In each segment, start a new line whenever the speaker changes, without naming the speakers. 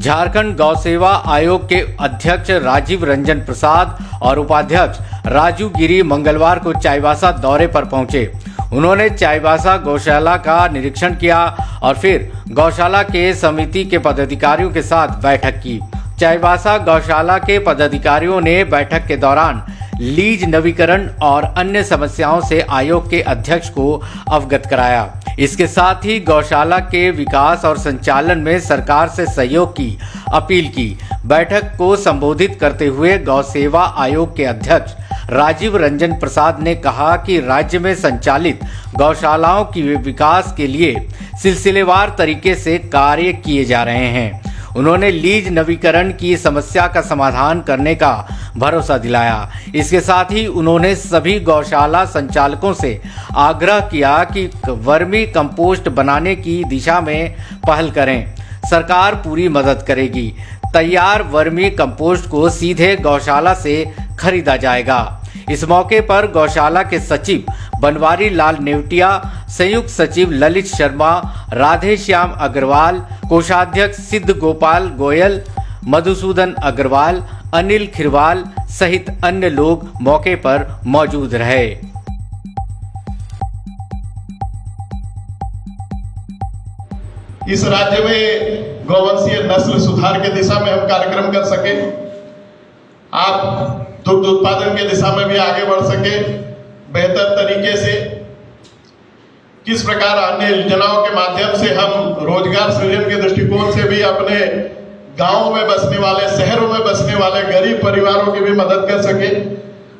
झारखंड गौ सेवा आयोग के अध्यक्ष राजीव रंजन प्रसाद और उपाध्यक्ष राजू गिरी मंगलवार को चाईबासा दौरे पर पहुंचे। उन्होंने चाईबासा गौशाला का निरीक्षण किया और फिर गौशाला के समिति के पदाधिकारियों के साथ बैठक की। चाईबासा गौशाला के पदाधिकारियों ने बैठक के दौरान लीज नवीकरण और अन्य समस्याओं से आयोग के अध्यक्ष को अवगत कराया। इसके साथ ही गौशाला के विकास और संचालन में सरकार से सहयोग की अपील की। बैठक को संबोधित करते हुए गौ सेवा आयोग के अध्यक्ष राजीव रंजन प्रसाद ने कहा कि राज्य में संचालित गौशालाओं की विकास के लिए सिलसिलेवार तरीके से कार्य किए जा रहे हैं। उन्होंने लीज नवीकरण की समस्या का समाधान करने का भरोसा दिलाया। इसके साथ ही उन्होंने सभी गौशाला संचालकों से आग्रह किया कि वर्मी कंपोस्ट बनाने की दिशा में पहल करें। सरकार पूरी मदद करेगी। तैयार वर्मी कंपोस्ट को सीधे गौशाला से खरीदा जाएगा। इस मौके पर गौशाला के सचिव बनवारी लाल नेवटिया, संयुक्त सचिव ललित शर्मा, राधे श्याम अग्रवाल, कोषाध्यक्ष सिद्ध गोपाल गोयल, मधुसूदन अग्रवाल, अनिल खिरवाल सहित अन्य लोग मौके पर मौजूद रहे।
इस राज्य में गौवंशीय नस्ल सुधार के दिशा में हम कार्यक्रम कर सके, आप दुग्ध उत्पादन के दिशा में भी आगे बढ़ सके बेहतर तरीके से, किस प्रकार अन्य योजनाओं के माध्यम से हम रोजगार सृजन के दृष्टिकोण से भी अपने गांवों में बसने वाले, शहरों में बसने वाले गरीब परिवारों की भी मदद कर सके।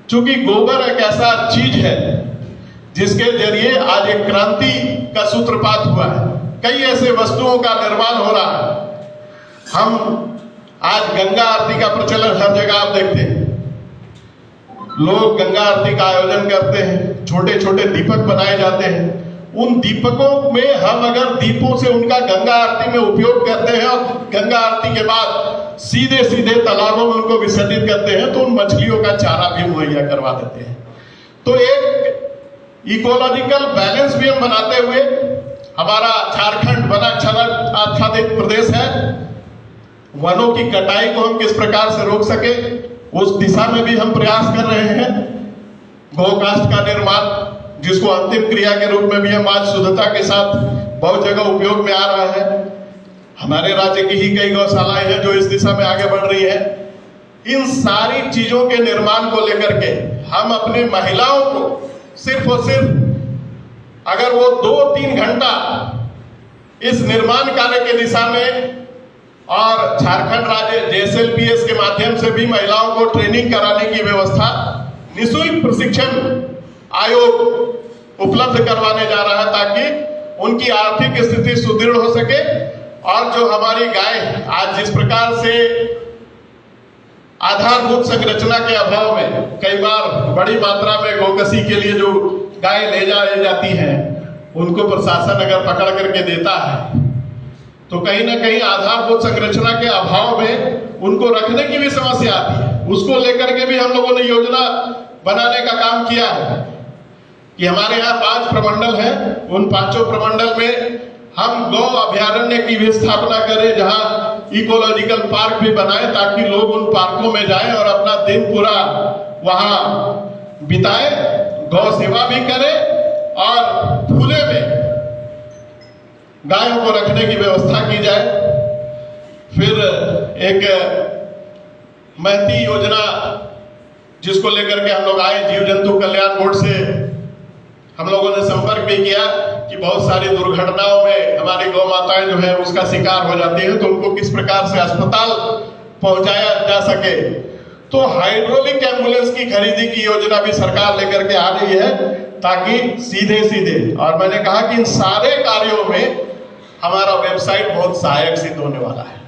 क्योंकि गोबर एक ऐसा चीज है जिसके जरिए आज एक क्रांति का सूत्रपात हुआ है। कई ऐसे वस्तुओं का निर्माण हो रहा है। हम आज गंगा आरती का प्रचलन हर जगह आप देखते हैं, लोग गंगा आरती का आयोजन करते हैं, छोटे छोटे दीपक बनाए जाते हैं। उन दीपकों में हम अगर दीपों से उनका गंगा आरती में उपयोग करते हैं और गंगा आरती के बाद सीधे सीधे तालाबों में उनको विसर्जित करते हैं तो उन मछलियों का चारा भी मुहैया करवा देते हैं। तो एक इकोलॉजिकल बैलेंस भी हम बनाते हुए, हमारा झारखंड वन आच्छादित प्रदेश है, वनों की कटाई को हम किस प्रकार से रोक सके उस दिशा में भी हम प्रयास कर रहे हैं। गौकाष्ठ का निर्माण, जिसको अंतिम क्रिया के रूप में भी हम आज शुद्धता के साथ बहुत जगह उपयोग में आ रहा है। हमारे राज्य की ही कई गौशालाएं हैं जो इस दिशा में आगे बढ़ रही है। इन सारी चीजों के निर्माण को लेकर के हम अपने महिलाओं को सिर्फ और सिर्फ अगर वो 2-3 घंटा इस निर्माण कार्य के दिशा में और झारखंड राज्य JSLPS के माध्यम से भी महिलाओं को ट्रेनिंग कराने की व्यवस्था, निःशुल्क प्रशिक्षण आयोग उपलब्ध करवाने जा रहा है ताकि उनकी आर्थिक स्थिति सुदृढ़ हो सके। और जो हमारी गाय आज जिस प्रकार से आधारभूत संरचना के अभाव में कई बार बड़ी मात्रा में गौकसी के लिए जो गाय ले जाती है, उनको प्रशासन अगर पकड़ करके देता है तो कहीं ना कहीं आधारभूत संरचना के अभाव में उनको रखने की भी समस्या आती है। उसको लेकर के भी हम लोगों ने योजना बनाने का काम किया है कि हमारे यहाँ 5 प्रमंडल हैं, उन 5 प्रमंडल में हम गौ अभयारण्य की भी स्थापना करें, जहाँ इकोलॉजिकल पार्क भी बनाएं ताकि लोग उन पार्कों में जाएं और अपना दिन पूरा वहां बिताएं, गौ सेवा भी करें और खुले में गायों को रखने की व्यवस्था की जाए। फिर एक महती योजना जिसको लेकर के हम लोग आए, जीव जंतु कल्याण बोर्ड से हम लोगों ने संपर्क भी किया कि बहुत सारी दुर्घटनाओं में हमारी गौ माताएं जो है उसका शिकार हो जाती है, तो उनको किस प्रकार से अस्पताल पहुंचाया जा सके। तो हाइड्रोलिक एम्बुलेंस की खरीदी की योजना भी सरकार लेकर के आ रही है ताकि सीधे और मैंने कहा कि इन सारे कार्यों में हमारा वेबसाइट बहुत सहायक सिद्ध होने वाला है।